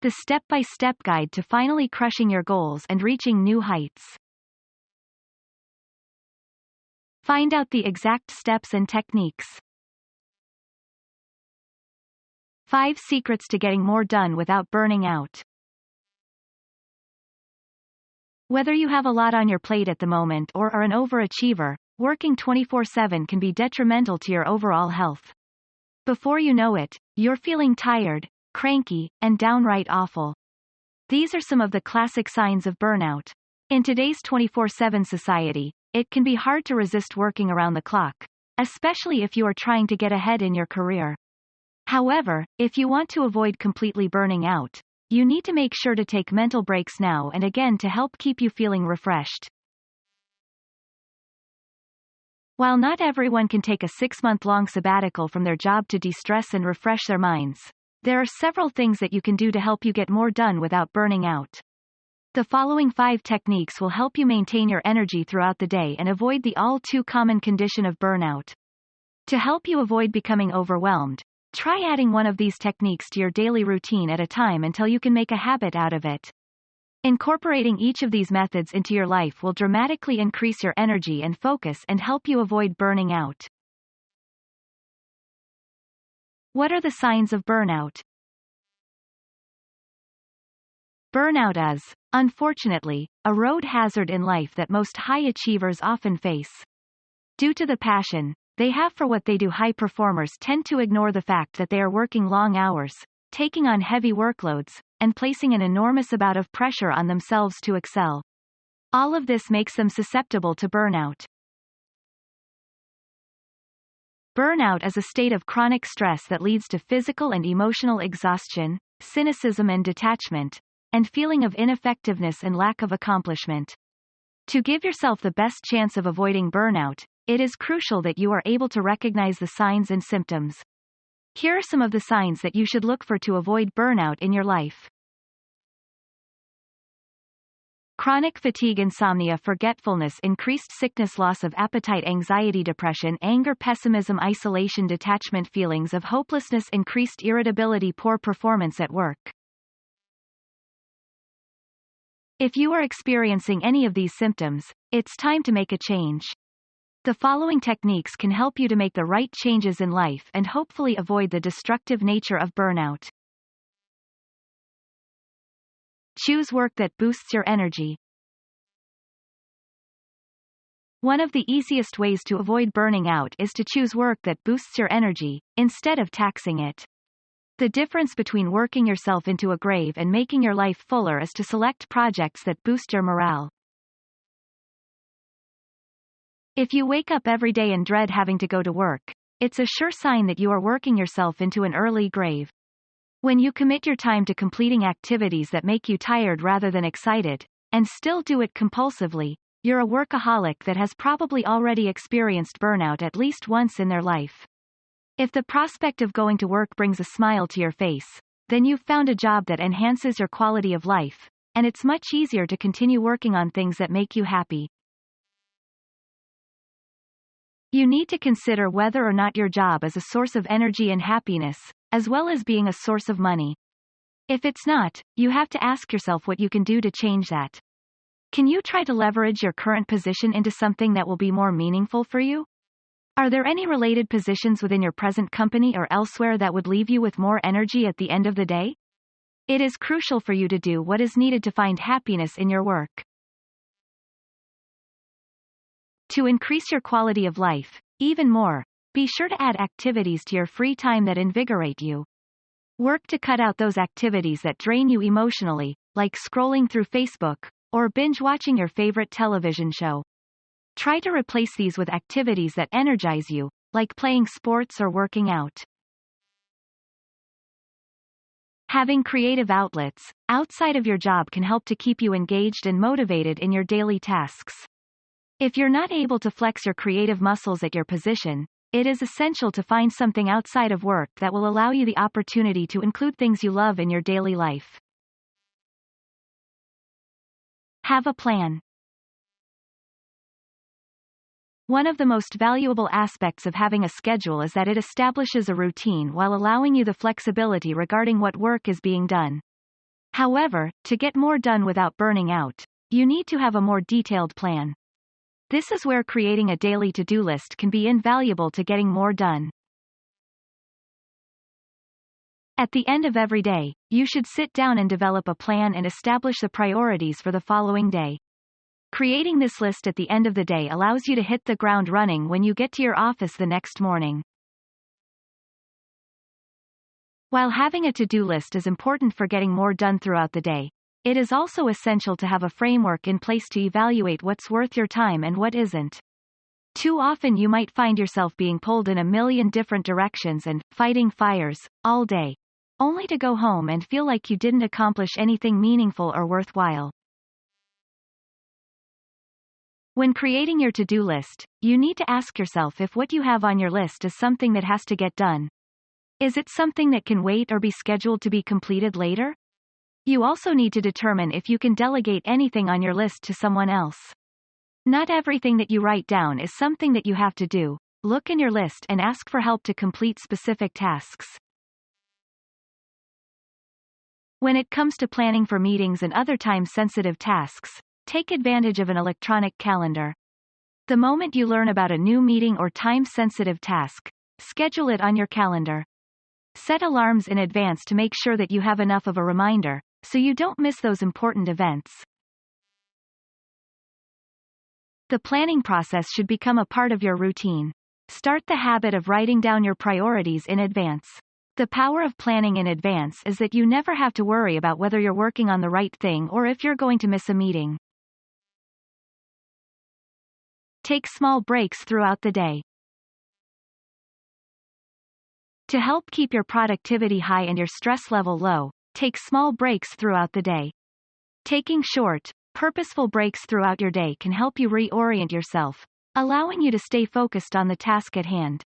the step-by-step guide to finally crushing your goals and reaching new heights. Find out the exact steps and techniques. 5 secrets to getting more done without burning out. Whether you have a lot on your plate at the moment or are an overachiever, working 24/7 can be detrimental to your overall health. Before you know it, you're feeling tired, cranky, and downright awful. These are some of the classic signs of burnout. In today's 24/7 society, it can be hard to resist working around the clock, especially if you are trying to get ahead in your career. However, if you want to avoid completely burning out, you need to make sure to take mental breaks now and again to help keep you feeling refreshed. While not everyone can take a 6-month-long sabbatical from their job to de-stress and refresh their minds, there are several things that you can do to help you get more done without burning out. The following 5 techniques will help you maintain your energy throughout the day and avoid the all-too-common condition of burnout. To help you avoid becoming overwhelmed, try adding one of these techniques to your daily routine at a time until you can make a habit out of it. Incorporating each of these methods into your life will dramatically increase your energy and focus and help you avoid burning out. What are the signs of burnout? Burnout is, unfortunately, a road hazard in life that most high achievers often face. Due to the passion they have for what they do, high performers tend to ignore the fact that they are working long hours, taking on heavy workloads, and placing an enormous amount of pressure on themselves to excel. All of this makes them susceptible to burnout. Burnout is a state of chronic stress that leads to physical and emotional exhaustion, cynicism and detachment, and feeling of ineffectiveness and lack of accomplishment. To give yourself the best chance of avoiding burnout, it is crucial that you are able to recognize the signs and symptoms. Here are some of the signs that you should look for to avoid burnout in your life. Chronic fatigue, insomnia, forgetfulness, increased sickness, loss of appetite, anxiety, depression, anger, pessimism, isolation, detachment, feelings of hopelessness, increased irritability, poor performance at work. If you are experiencing any of these symptoms, it's time to make a change. The following techniques can help you to make the right changes in life and hopefully avoid the destructive nature of burnout. Choose work that boosts your energy. One of the easiest ways to avoid burning out is to choose work that boosts your energy, instead of taxing it. The difference between working yourself into a grave and making your life fuller is to select projects that boost your morale. If you wake up every day and dread having to go to work, it's a sure sign that you are working yourself into an early grave. When you commit your time to completing activities that make you tired rather than excited, and still do it compulsively, you're a workaholic that has probably already experienced burnout at least once in their life. If the prospect of going to work brings a smile to your face, then you've found a job that enhances your quality of life, and it's much easier to continue working on things that make you happy. You need to consider whether or not your job is a source of energy and happiness, as well as being a source of money. If it's not, you have to ask yourself what you can do to change that. Can you try to leverage your current position into something that will be more meaningful for you? Are there any related positions within your present company or elsewhere that would leave you with more energy at the end of the day? It is crucial for you to do what is needed to find happiness in your work. To increase your quality of life, even more, be sure to add activities to your free time that invigorate you. Work to cut out those activities that drain you emotionally, like scrolling through Facebook, or binge-watching your favorite television show. Try to replace these with activities that energize you, like playing sports or working out. Having creative outlets outside of your job can help to keep you engaged and motivated in your daily tasks. If you're not able to flex your creative muscles at your position, it is essential to find something outside of work that will allow you the opportunity to include things you love in your daily life. Have a plan. One of the most valuable aspects of having a schedule is that it establishes a routine while allowing you the flexibility regarding what work is being done. However, to get more done without burning out, you need to have a more detailed plan. This is where creating a daily to-do list can be invaluable to getting more done. At the end of every day, you should sit down and develop a plan and establish the priorities for the following day. Creating this list at the end of the day allows you to hit the ground running when you get to your office the next morning. While having a to-do list is important for getting more done throughout the day, it is also essential to have a framework in place to evaluate what's worth your time and what isn't. Too often you might find yourself being pulled in a million different directions and fighting fires all day, only to go home and feel like you didn't accomplish anything meaningful or worthwhile. When creating your to-do list, you need to ask yourself if what you have on your list is something that has to get done. Is it something that can wait or be scheduled to be completed later? You also need to determine if you can delegate anything on your list to someone else. Not everything that you write down is something that you have to do. Look in your list and ask for help to complete specific tasks. When it comes to planning for meetings and other time-sensitive tasks, take advantage of an electronic calendar. The moment you learn about a new meeting or time-sensitive task, schedule it on your calendar. Set alarms in advance to make sure that you have enough of a reminder, so you don't miss those important events. The planning process should become a part of your routine. Start the habit of writing down your priorities in advance. The power of planning in advance is that you never have to worry about whether you're working on the right thing or if you're going to miss a meeting. Take small breaks throughout the day. To help keep your productivity high and your stress level low, take small breaks throughout the day. Taking short, purposeful breaks throughout your day can help you reorient yourself, allowing you to stay focused on the task at hand.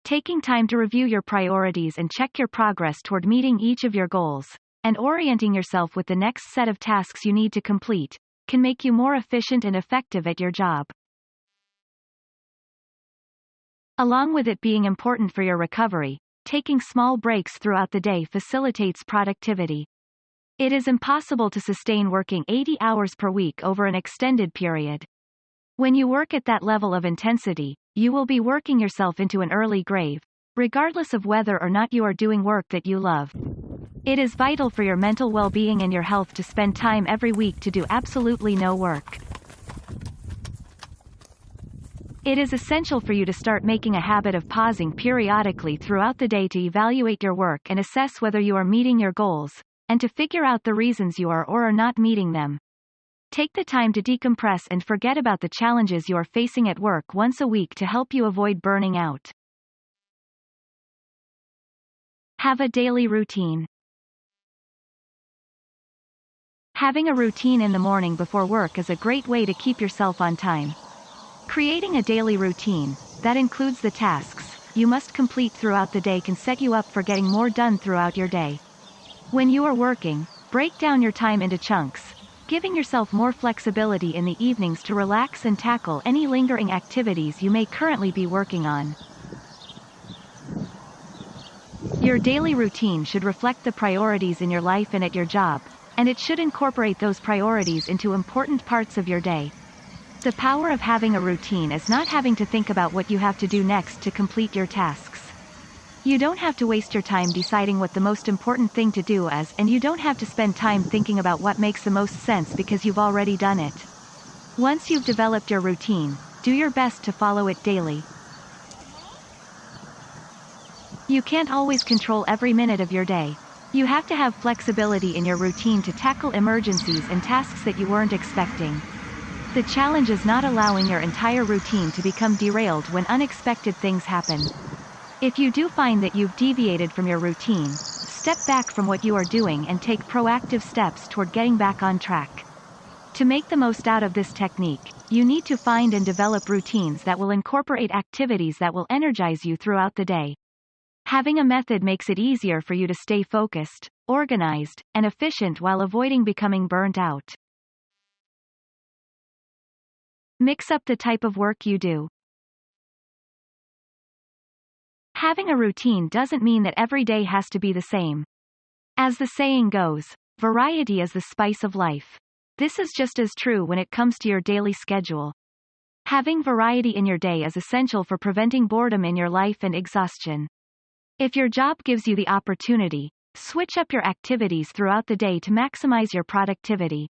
Taking time to review your priorities and check your progress toward meeting each of your goals, and orienting yourself with the next set of tasks you need to complete, can make you more efficient and effective at your job. Along with it being important for your recovery, taking small breaks throughout the day facilitates productivity. It is impossible to sustain working 80 hours per week over an extended period. When you work at that level of intensity, you will be working yourself into an early grave, regardless of whether or not you are doing work that you love. It is vital for your mental well-being and your health to spend time every week to do absolutely no work. It is essential for you to start making a habit of pausing periodically throughout the day to evaluate your work and assess whether you are meeting your goals, and to figure out the reasons you are or are not meeting them. Take the time to decompress and forget about the challenges you are facing at work once a week to help you avoid burning out. Have a daily routine. Having a routine in the morning before work is a great way to keep yourself on time. Creating a daily routine that includes the tasks you must complete throughout the day can set you up for getting more done throughout your day. When you are working, break down your time into chunks, giving yourself more flexibility in the evenings to relax and tackle any lingering activities you may currently be working on. Your daily routine should reflect the priorities in your life and at your job, and it should incorporate those priorities into important parts of your day. The power of having a routine is not having to think about what you have to do next to complete your tasks. You don't have to waste your time deciding what the most important thing to do is, and you don't have to spend time thinking about what makes the most sense because you've already done it. Once you've developed your routine, do your best to follow it daily. You can't always control every minute of your day. You have to have flexibility in your routine to tackle emergencies and tasks that you weren't expecting. The challenge is not allowing your entire routine to become derailed when unexpected things happen. If you do find that you've deviated from your routine, step back from what you are doing and take proactive steps toward getting back on track. To make the most out of this technique, you need to find and develop routines that will incorporate activities that will energize you throughout the day. Having a method makes it easier for you to stay focused, organized, and efficient while avoiding becoming burnt out. Mix up the type of work you do. Having a routine doesn't mean that every day has to be the same. As the saying goes, Variety is the spice of life. This is just as true when it comes to your daily schedule. Having variety in your day is essential for preventing boredom in your life and exhaustion. If your job gives you the opportunity, switch up your activities throughout the day to maximize your productivity.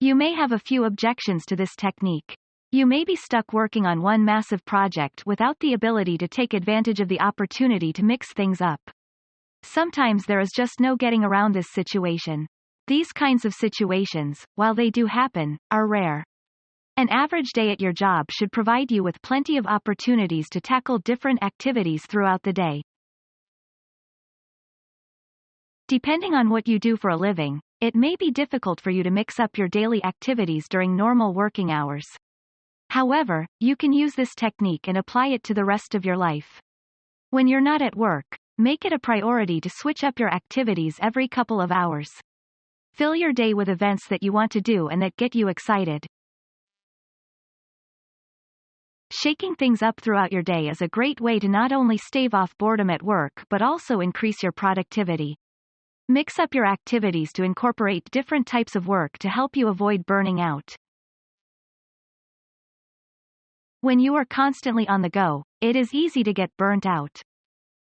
You may have a few objections to this technique. You may be stuck working on one massive project without the ability to take advantage of the opportunity to mix things up. Sometimes there is just no getting around this situation. These kinds of situations, while they do happen, are rare. An average day at your job should provide you with plenty of opportunities to tackle different activities throughout the day. Depending on what you do for a living, it may be difficult for you to mix up your daily activities during normal working hours. However, you can use this technique and apply it to the rest of your life. When you're not at work, make it a priority to switch up your activities every couple of hours. Fill your day with events that you want to do and that get you excited. Shaking things up throughout your day is a great way to not only stave off boredom at work but also increase your productivity. Mix up your activities to incorporate different types of work to help you avoid burning out. When you are constantly on the go, it is easy to get burnt out.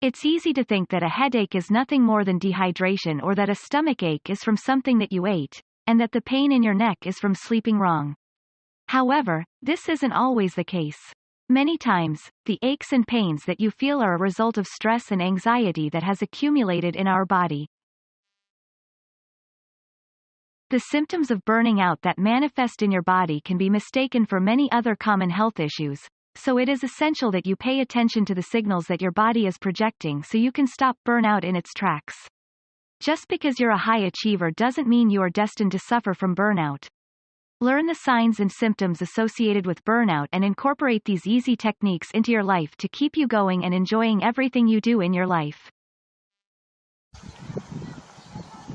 It's easy to think that a headache is nothing more than dehydration or that a stomachache is from something that you ate, and that the pain in your neck is from sleeping wrong. However, this isn't always the case. Many times, the aches and pains that you feel are a result of stress and anxiety that has accumulated in our body. The symptoms of burning out that manifest in your body can be mistaken for many other common health issues, so it is essential that you pay attention to the signals that your body is projecting so you can stop burnout in its tracks. Just because you're a high achiever doesn't mean you are destined to suffer from burnout. Learn the signs and symptoms associated with burnout and incorporate these easy techniques into your life to keep you going and enjoying everything you do in your life.